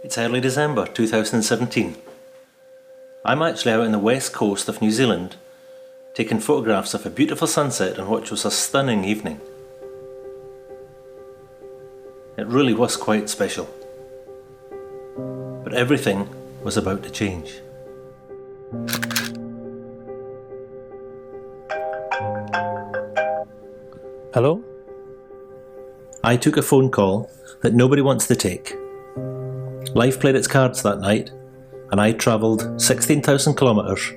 It's early December 2017. I'm actually out on the west coast of New Zealand, taking photographs of a beautiful sunset on what was a stunning evening. It really was quite special. But everything was about to change. Hello? I took a phone call that nobody wants to take. Life played its cards that night, and I travelled 16,000 kilometres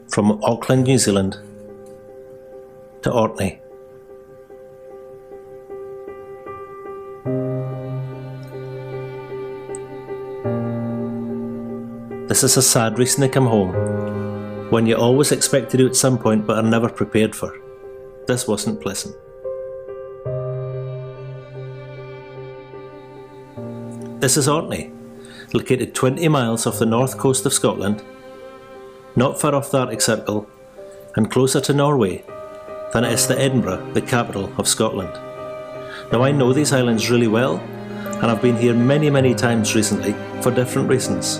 from Auckland, New Zealand to Orkney. This is a sad reason to come home, when you always expect to do at some point but are never prepared for. This wasn't pleasant. This is Orkney, located 20 miles off the north coast of Scotland, not far off the Arctic Circle, and closer to Norway than it is to Edinburgh, the capital of Scotland. Now I know these islands really well, and I've been here many times recently for different reasons,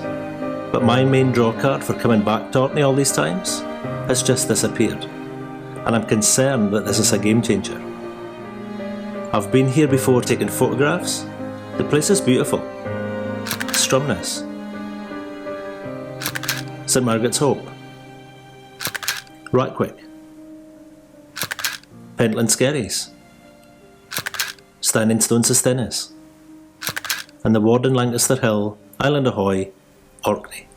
but my main drawcard for coming back to Orkney all these times has just disappeared, and I'm concerned that this is a game changer. I've been here before taking photographs. The place is beautiful. Stromness, St Margaret's Hope, Ratquick, Pentland Skerries, Standing Stone Stennis, and the Warden Lancaster Hill, Island Ahoy, Orkney.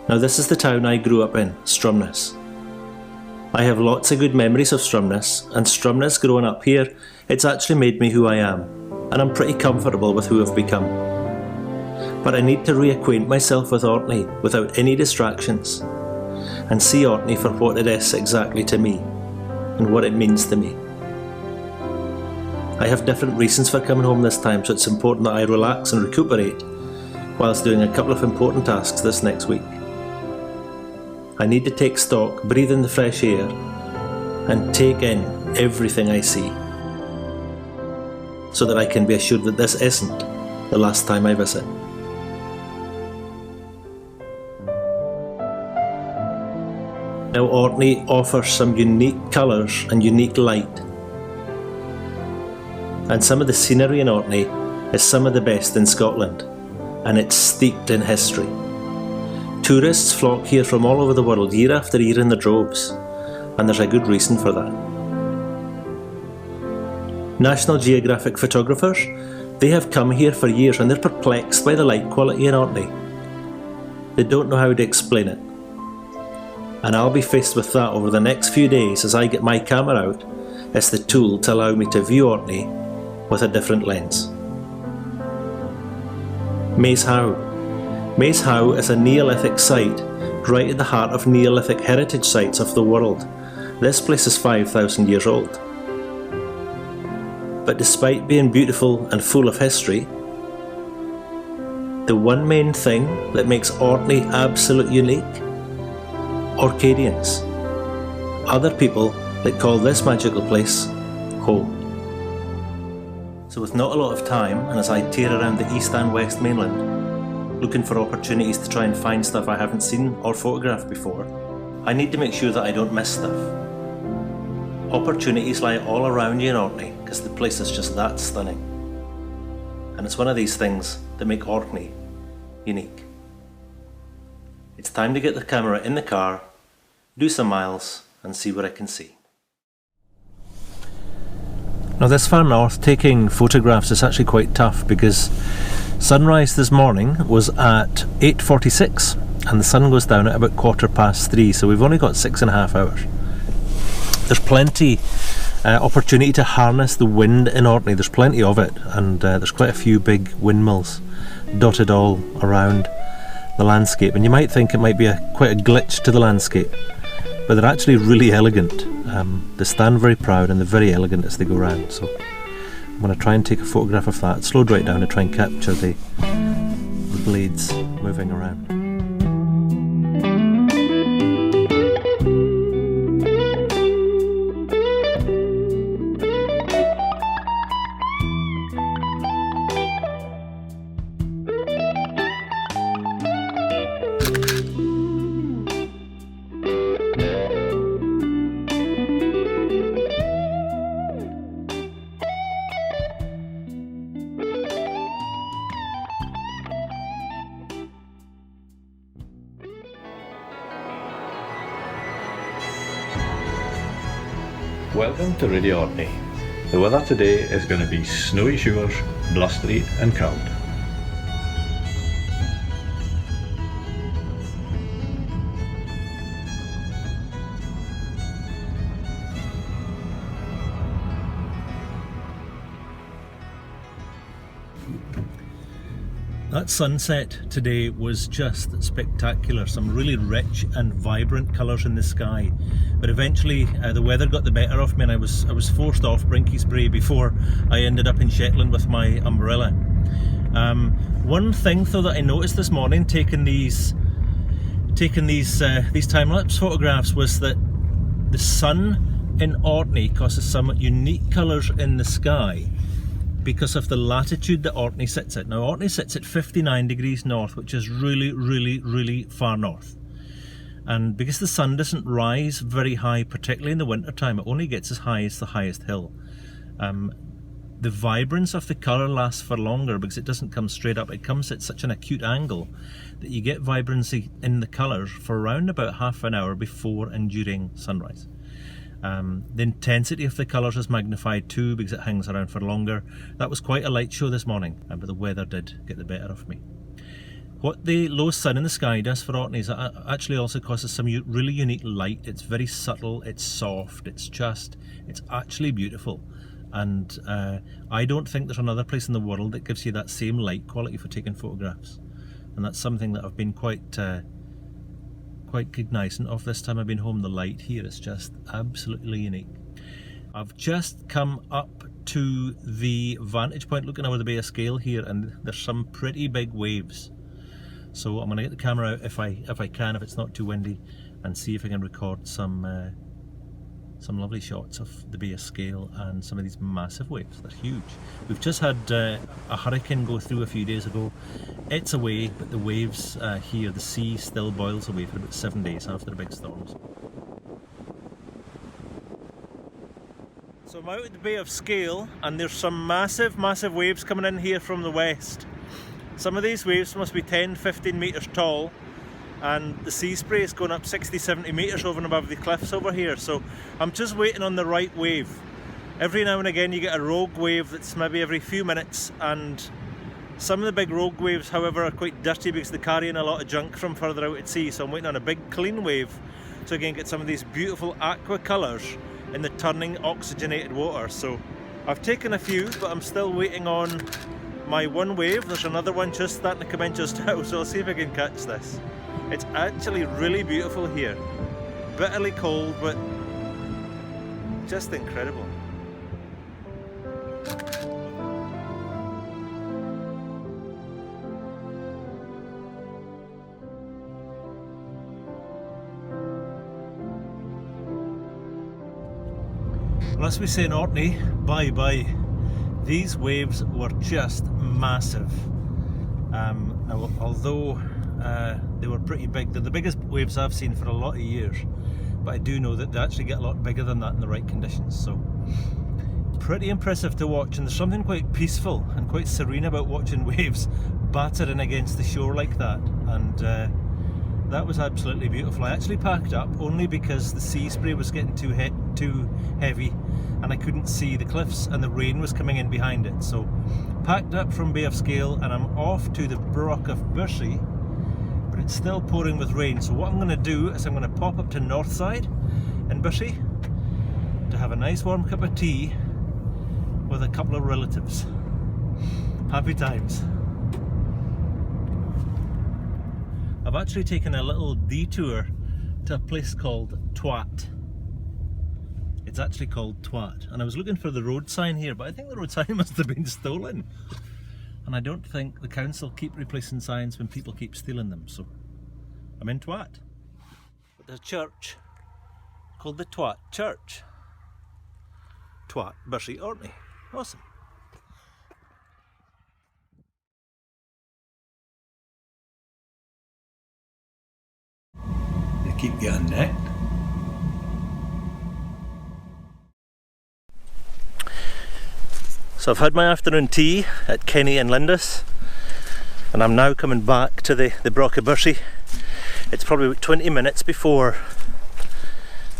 Now this is the town I grew up in, Stromness. I have lots of good memories of Stromness, and Stromness growing up here, it's actually made me who I am, and I'm pretty comfortable with who I've become. But I need to reacquaint myself with Orkney without any distractions, and see Orkney for what it is exactly to me, and what it means to me. I have different reasons for coming home this time, so it's important that I relax and recuperate, whilst doing a couple of important tasks this next week. I need to take stock, breathe in the fresh air, and take in everything I see, so that I can be assured that this isn't the last time I visit. Now Orkney offers some unique colours and unique light, and some of the scenery in Orkney is some of the best in Scotland, and it's steeped in history. Tourists flock here from all over the world year after year in their droves, and there's a good reason for that. National Geographic photographers, they have come here for years and they're perplexed by the light quality in Orkney. They don't know how to explain it. And I'll be faced with that over the next few days as I get my camera out as the tool to allow me to view Orkney with a different lens. Maze Howe. Maze Howe is a Neolithic site right at the heart of Neolithic heritage sites of the world. This place is 5,000 years old. But despite being beautiful and full of history, the one main thing that makes Orkney absolutely unique? Orcadians. Other people that call this magical place home. So with not a lot of time, and as I tear around the east and west mainland, looking for opportunities to try and find stuff I haven't seen or photographed before, I need to make sure that I don't miss stuff. Opportunities lie all around you in Orkney because the place is just that stunning. And it's one of these things that make Orkney unique. It's time to get the camera in the car, do some miles, and see what I can see. Now this far north, taking photographs is actually quite tough because sunrise this morning was at 8:46 and the sun goes down at about 3:15, so we've only got 6.5 hours. There's plenty opportunity to harness the wind in Orkney. There's plenty of it, and there's quite a few big windmills dotted all around the landscape, and you might think it might be quite a glitch to the landscape, but they're actually really elegant. They stand very proud and they're very elegant as they go round, so I'm going to try and take a photograph of that, slowed right down to try and capture the blades moving around. Welcome to Radio Orkney. The weather today is going to be snowy showers, blustery and cold. That sunset today was just spectacular. Some really rich and vibrant colours in the sky. But eventually the weather got the better of me and I was forced off Brinky's Brae before I ended up in Shetland with my umbrella. One thing though that I noticed this morning taking these time-lapse photographs was that the sun in Orkney causes some unique colours in the sky because of the latitude that Orkney sits at. Now Orkney sits at 59 degrees north, which is really far north. And because the sun doesn't rise very high, particularly in the winter time, it only gets as high as the highest hill. The vibrance of the colour lasts for longer because it doesn't come straight up. It comes at such an acute angle that you get vibrancy in the colours for around about half an hour before and during sunrise. The intensity of the colours is magnified too because it hangs around for longer. That was quite a light show this morning, but the weather did get the better of me. What the low sun in the sky does for Orkney is it actually also causes some really unique light. It's very subtle, it's soft, it's actually beautiful. And I don't think there's another place in the world that gives you that same light quality for taking photographs. And that's something that I've been quite cognizant of this time I've been home. The light here is just absolutely unique. I've just come up to the vantage point looking over the Bay of Scale here, and there's some pretty big waves. So I'm going to get the camera out if I can, if it's not too windy, and see if I can record some lovely shots of the Bay of Scale and some of these massive waves. They're huge. We've just had a hurricane go through a few days ago. It's away, but the waves here, the sea still boils away for about 7 days after the big storms. So I'm out at the Bay of Scale and there's some massive waves coming in here from the west. Some of these waves must be 10-15 metres tall, and the sea spray is going up 60-70 metres over and above the cliffs over here, so I'm just waiting on the right wave. Every now and again you get a rogue wave that's maybe every few minutes, and some of the big rogue waves however are quite dirty because they're carrying a lot of junk from further out at sea, so I'm waiting on a big clean wave so I can get some of these beautiful aqua colours in the turning oxygenated water. So I've taken a few, but I'm still waiting on my one wave. There's another one just starting to come in just now, so I'll see if I can catch this. It's actually really beautiful here. Bitterly cold, but just incredible. Well, as we say in Orkney, bye-bye. These waves were just massive. Now, although they were pretty big, they're the biggest waves I've seen for a lot of years, but I do know that they actually get a lot bigger than that in the right conditions, so pretty impressive to watch. And there's something quite peaceful and quite serene about watching waves battering against the shore like that, and that was absolutely beautiful. I actually packed up only because the sea spray was getting too heavy and I couldn't see the cliffs and the rain was coming in behind it, so packed up from Bay of Scale and I'm off to the Broch of Bushey, but it's still pouring with rain. So what I'm going to do is I'm going to pop up to Northside in Bushey to have a nice warm cup of tea with a couple of relatives. Happy times. I've actually taken a little detour to a place called Twat. It's actually called Twat, and I was looking for the road sign here, but I think the road sign must have been stolen. And I don't think the council keep replacing signs when people keep stealing them, so I'm in Twat. But there's a church called the Twat Church. Twat, Bushey, Orkney. Awesome. They keep getting necked. So I've had my afternoon tea at Kenny and Linda's, and I'm now coming back to the Broch of Bushey. It's probably about 20 minutes before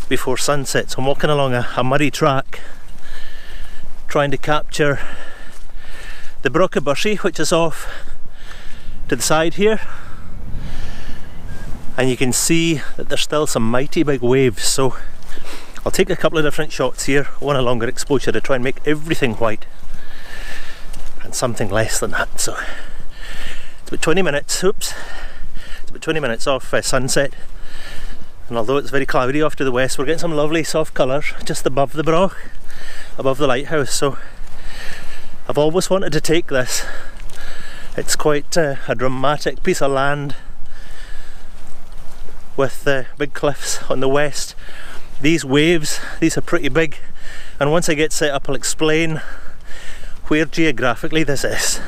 before sunset. So I'm walking along a muddy track trying to capture the Broch of Bushey, which is off to the side here, and you can see that there's still some mighty big waves. So I'll take a couple of different shots here. I want a longer exposure to try and make everything white, and something less than that. So it's about 20 minutes, it's about 20 minutes off sunset, and although it's very cloudy off to the west, we're getting some lovely soft colours just above the Broch, above the lighthouse. So I've always wanted to take this. It's quite a dramatic piece of land with big cliffs on the west. These waves, these are pretty big, and once I get set up I'll explain where geographically this is.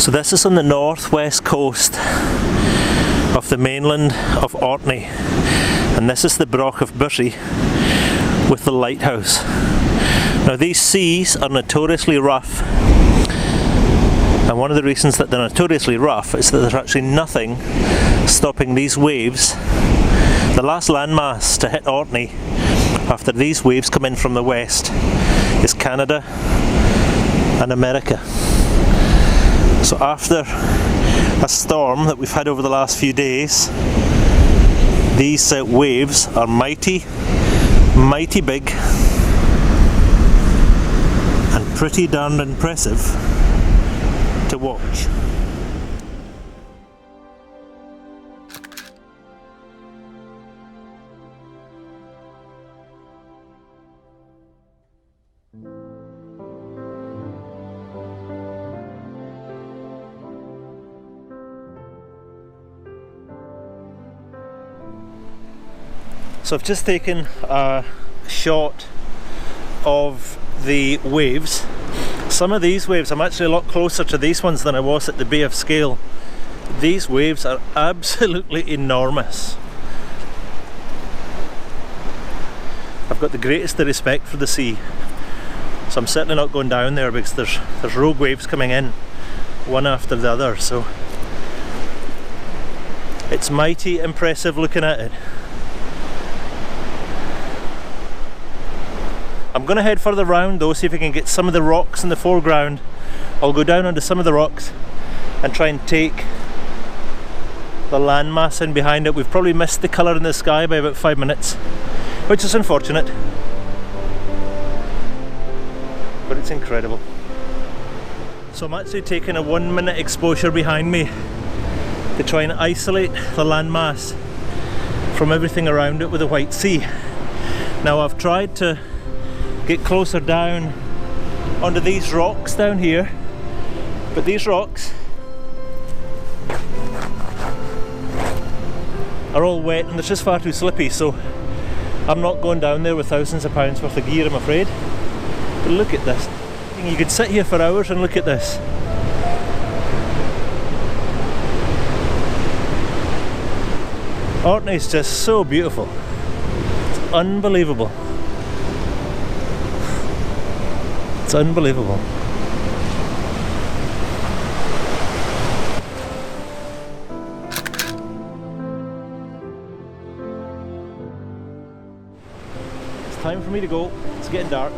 So this is on the northwest coast of the mainland of Orkney, and this is the Broch of Bushey with the lighthouse. Now these seas are notoriously rough, and one of the reasons that they're notoriously rough is that there's actually nothing stopping these waves. The last landmass to hit Orkney after these waves come in from the west is Canada and America. So after a storm that we've had over the last few days, these waves are mighty big and pretty darn impressive to watch. So I've just taken a shot of the waves. Some of these waves, I'm actually a lot closer to these ones than I was at the Bay of Scale. These waves are absolutely enormous. I've got the greatest of respect for the sea, so I'm certainly not going down there because there's rogue waves coming in, one after the other. So it's mighty impressive looking at it. I'm going to head further round though, see if I can get some of the rocks in the foreground. I'll go down onto some of the rocks and try and take the landmass in behind it. We've probably missed the colour in the sky by about 5 minutes, which is unfortunate, but it's incredible. So I'm actually taking a 1 minute exposure behind me to try and isolate the landmass from everything around it with the white sea. Now I've tried to get closer down onto these rocks down here, but these rocks are all wet and they're just far too slippy, so I'm not going down there with thousands of pounds worth of gear, I'm afraid. But look at this. You could sit here for hours and look at this. Orkney is just so beautiful. It's unbelievable. It's unbelievable. It's time for me to go. It's getting dark.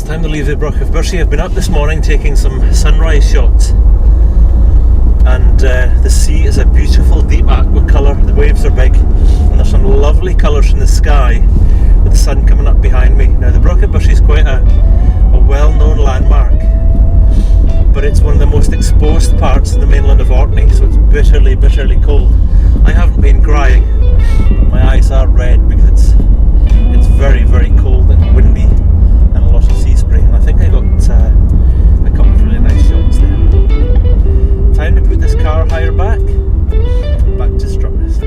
Time to leave the Broch of Bushey. I've been up this morning taking some sunrise shots, and the sea is a beautiful deep aqua colour. The waves are big, and there's some lovely colours in the sky with the sun coming up behind me. Now the Brocket Bush is quite a well-known landmark, but it's one of the most exposed parts of the mainland of Orkney, so it's bitterly, bitterly cold. I haven't been crying, my eyes are red because it's very, very cold and windy and a lot of sea spray, and I think I got a couple of really nice shots there. Time to put this car higher back to Strumness.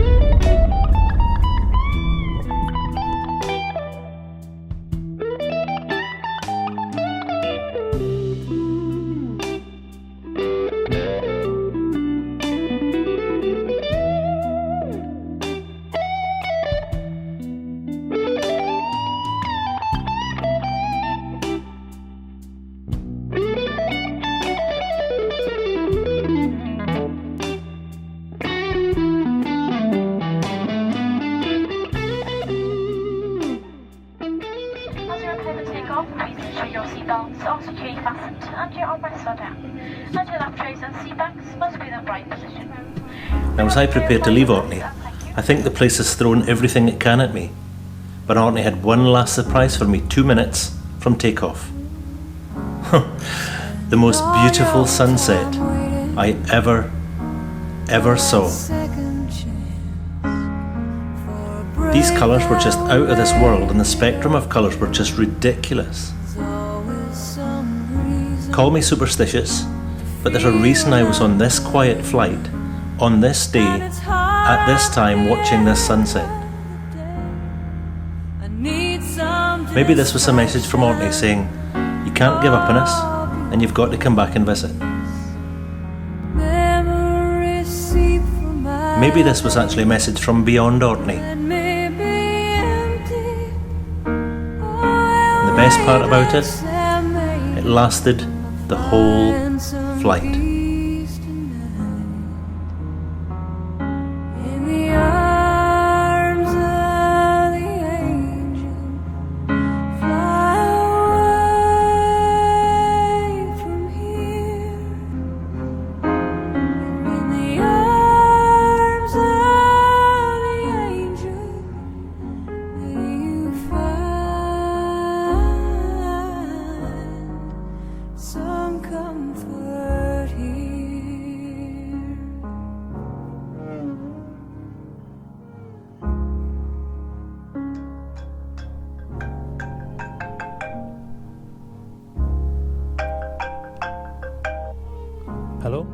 Please ensure your seatbelts are securely fastened and your armrests are down. And your lap trays and seat backs must be in the right position. Now, as I prepare to leave Orkney, I think the place has thrown everything it can at me. But Orkney had one last surprise for me 2 minutes from takeoff. The most beautiful sunset I ever saw. These colours were just out of this world, and the spectrum of colours were just ridiculous. Call me superstitious, but there's a reason I was on this quiet flight, on this day, at this time, watching this sunset. Maybe this was a message from Orkney saying, you can't give up on us, and you've got to come back and visit. Maybe this was actually a message from beyond Orkney. The best part about it, it lasted the whole flight. Hello,